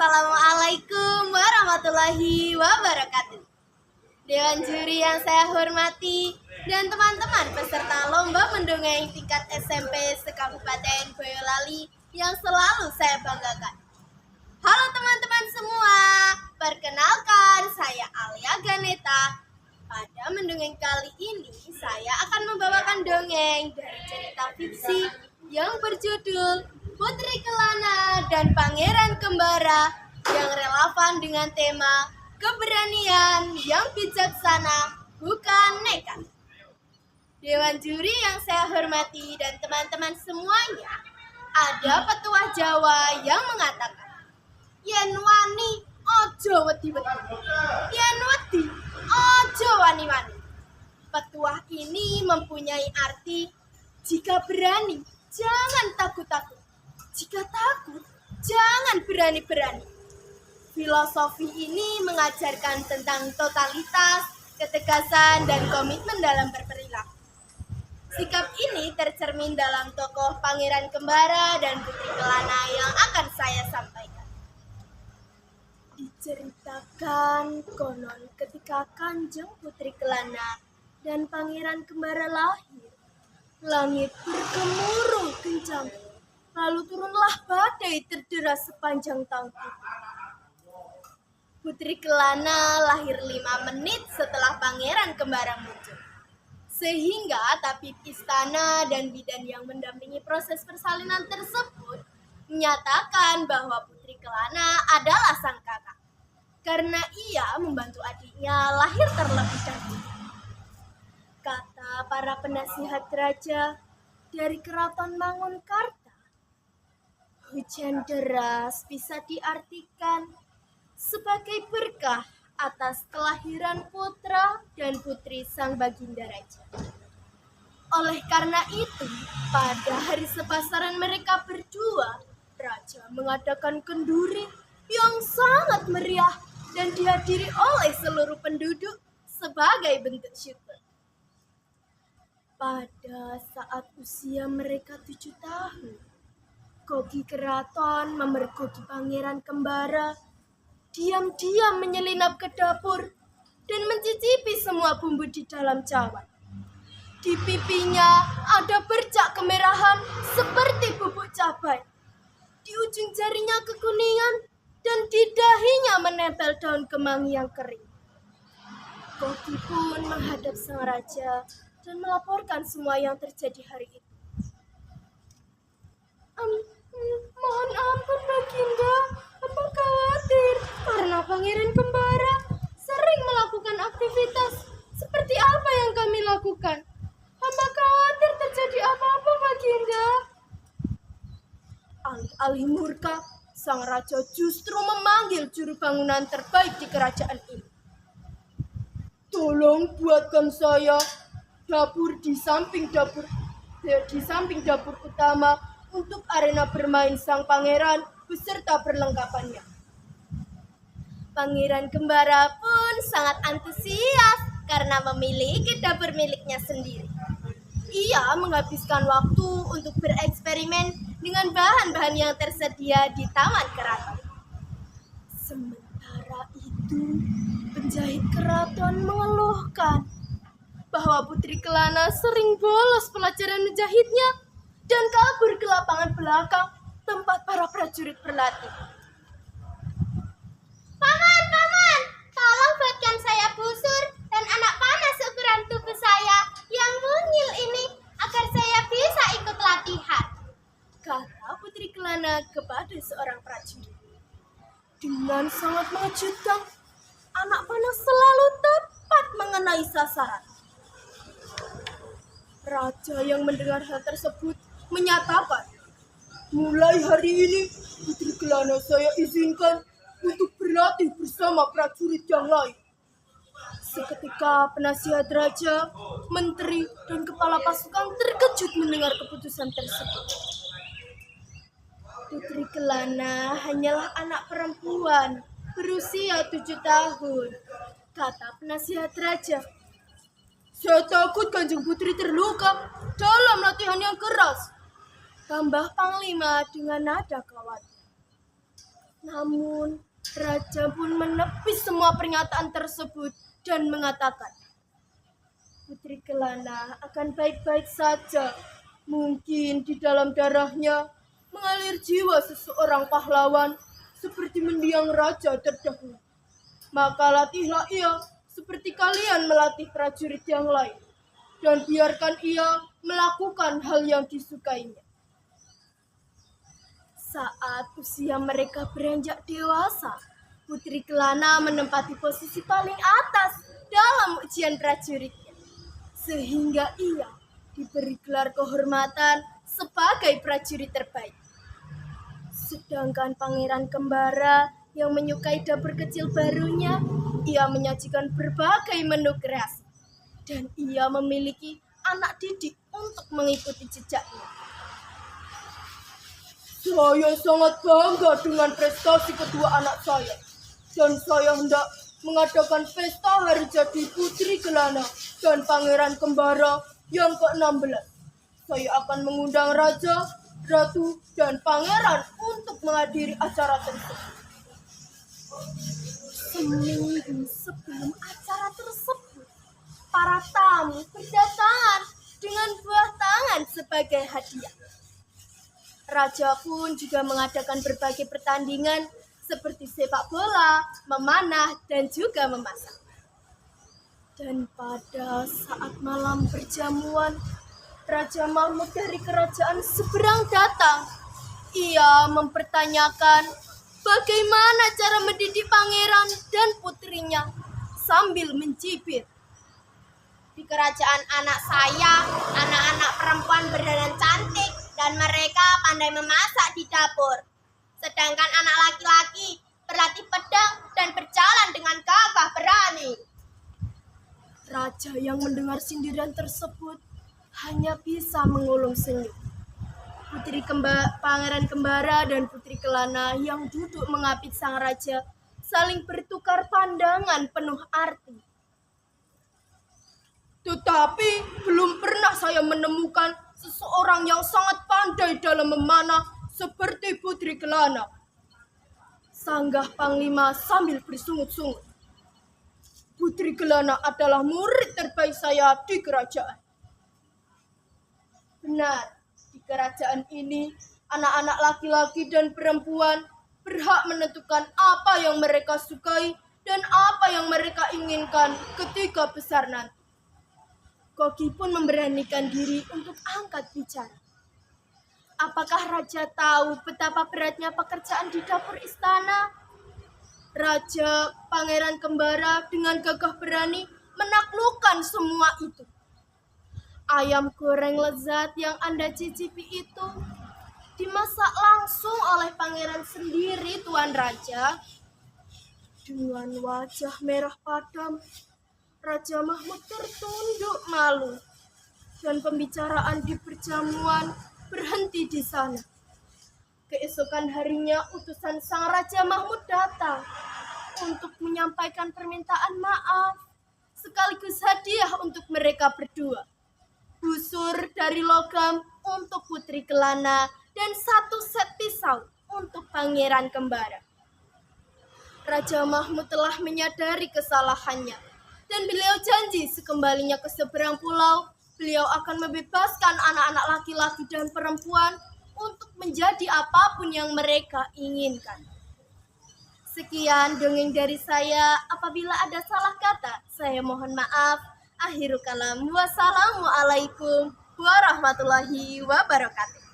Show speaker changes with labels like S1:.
S1: Assalamualaikum warahmatullahi wabarakatuh. Dewan juri yang saya hormati dan teman-teman peserta lomba mendongeng tingkat SMP se-Kabupaten Boyolali yang selalu saya banggakan. Halo teman-teman semua, perkenalkan saya Alia Ganeta. Pada mendongeng kali ini saya akan membawakan dongeng dari cerita fiksi yang berjudul Putri Kelana dan Pangeran Kembara yang relevan dengan tema keberanian yang bijaksana, bukan nekat. Dewan juri yang saya hormati dan teman-teman semuanya, ada petuah Jawa yang mengatakan, yen wani ojo wedi-wedi, yen wedi ojo wani-wani. Petuah ini mempunyai arti, jika berani, jangan takut-takut. Jika takut, jangan berani-berani. Filosofi ini mengajarkan tentang totalitas, ketegasan, dan komitmen dalam berperilaku. Sikap ini tercermin dalam tokoh Pangeran Kembara dan Putri Kelana yang akan saya sampaikan. Diceritakan konon ketika Kanjeng Putri Kelana dan Pangeran Kembara lahir, langit bergemuruh kencang. Lalu turunlah badai terderas sepanjang tahun itu. Putri Kelana lahir 5 menit setelah Pangeran Kembara muncul. Sehingga tabib istana dan bidan yang mendampingi proses persalinan tersebut menyatakan bahwa Putri Kelana adalah sang kakak. Karena ia membantu adiknya lahir terlebih dahulu. Kata para penasihat raja dari Keraton Mangunkarta, hujan deras bisa diartikan sebagai berkah atas kelahiran putra dan putri sang Baginda Raja. Oleh karena itu, pada hari sepasaran mereka berdua, Raja mengadakan kenduri yang sangat meriah dan dihadiri oleh seluruh penduduk sebagai bentuk syukur. Pada saat usia mereka 7 tahun, Koki Keraton memergoki Pangeran Kembara, diam-diam menyelinap ke dapur dan mencicipi semua bumbu di dalam cawan. Di pipinya ada bercak kemerahan seperti bubuk cabai. Di ujung jarinya kekuningan dan di dahinya menempel daun kemangi yang kering. Koki pun menghadap sang raja dan melaporkan semua yang terjadi hari itu. Mohon ampun Baginda, Hamba khawatir karena Pangeran Kembara sering melakukan aktivitas seperti apa yang kami lakukan. Hamba khawatir terjadi apa-apa Baginda. Alih-alih murka, sang raja justru memanggil juru bangunan terbaik di kerajaan ini. Tolong buatkan saya dapur di samping dapur utama untuk arena bermain sang pangeran beserta perlengkapannya. Pangeran Kembara pun sangat antusias karena memiliki dapur miliknya sendiri. Ia menghabiskan waktu untuk bereksperimen dengan bahan-bahan yang tersedia di taman keraton. Sementara itu, penjahit keraton mengeluhkan bahwa Putri Kelana sering bolos pelajaran menjahitnya dan kabur ke lapangan belakang tempat para prajurit berlatih. Paman, tolong buatkan saya busur dan anak panah seukuran tubuh saya yang mungil ini agar saya bisa ikut latihan, kata Putri Kelana kepada seorang prajurit. Dengan sangat mengejutkan, anak panah selalu tepat mengenai sasaran. Raja yang mendengar hal tersebut menyatakan, mulai hari ini Putri Kelana saya izinkan untuk berlatih bersama prajurit yang lain. Seketika penasihat raja, menteri, dan kepala pasukan terkejut mendengar keputusan tersebut. Putri Kelana hanyalah anak perempuan berusia 7 tahun, kata penasihat raja. Saya takut Kanjeng Putri terluka dalam latihan yang keras, tambah Panglima dengan nada khawatir. Namun, raja pun menepis semua pernyataan tersebut dan mengatakan, Putri Kelana akan baik-baik saja. Mungkin di dalam darahnya mengalir jiwa seseorang pahlawan seperti mendiang raja terdahulu. Maka latihlah ia seperti kalian melatih prajurit yang lain. Dan biarkan ia melakukan hal yang disukainya. Saat usia mereka beranjak dewasa, Putri Kelana menempati posisi paling atas dalam ujian prajuritnya. Sehingga ia diberi gelar kehormatan sebagai prajurit terbaik. Sedangkan Pangeran Kembara yang menyukai dapur kecil barunya, ia menyajikan berbagai menu kreasi. Dan ia memiliki anak didik untuk mengikuti jejaknya. Saya sangat bangga dengan prestasi kedua anak saya. Dan saya hendak mengadakan pesta hari jadi Putri Kelana dan Pangeran Kembara yang ke-16. Saya akan mengundang Raja, Ratu, dan Pangeran untuk menghadiri acara tersebut. Seminggu sebelum acara tersebut, para tamu berdatangan dengan buah tangan sebagai hadiah. Raja pun juga mengadakan berbagai pertandingan seperti sepak bola, memanah, dan juga memasak. Dan pada saat malam perjamuan, Raja Mahmud dari kerajaan seberang datang. Ia mempertanyakan bagaimana cara mendidik pangeran dan putrinya sambil mencibir. Di kerajaan anak saya, anak-anak perempuan berdandan cantik dan mereka pandai memasak di dapur. Sedangkan anak laki-laki berlatih pedang dan berjalan dengan gagah berani. Raja yang mendengar sindiran tersebut hanya bisa mengulung senyum. Pangeran Kembara dan Putri Kelana yang duduk mengapit sang raja saling bertukar pandangan penuh arti. Tetapi belum pernah saya menemukan seseorang yang sangat pandai dalam memanah seperti Putri Kelana, sanggah Panglima sambil bersungut-sungut. Putri Kelana adalah murid terbaik saya di kerajaan. Benar, di kerajaan ini anak-anak laki-laki dan perempuan berhak menentukan apa yang mereka sukai dan apa yang mereka inginkan ketika besar nanti. Koki pun memberanikan diri untuk angkat bicara. Apakah raja tahu betapa beratnya pekerjaan di dapur istana? Raja Pangeran Kembara dengan gagah berani menaklukkan semua itu. Ayam goreng lezat yang Anda cicipi itu dimasak langsung oleh pangeran sendiri, Tuan Raja. Dengan wajah merah padam, Raja Mahmud tertunduk malu. Dan pembicaraan di perjamuan berhenti di sana. Keesokan harinya utusan sang Raja Mahmud datang untuk menyampaikan permintaan maaf sekaligus hadiah untuk mereka berdua. Busur dari logam untuk Putri Kelana dan 1 set pisau untuk Pangeran Kembara. Raja Mahmud telah menyadari kesalahannya dan beliau janji sekembalinya ke seberang pulau, beliau akan membebaskan anak-anak laki-laki dan perempuan untuk menjadi apapun yang mereka inginkan. Sekian dongeng dari saya. Apabila ada salah kata, saya mohon maaf. Akhirul kalam. Wassalamualaikum warahmatullahi wabarakatuh.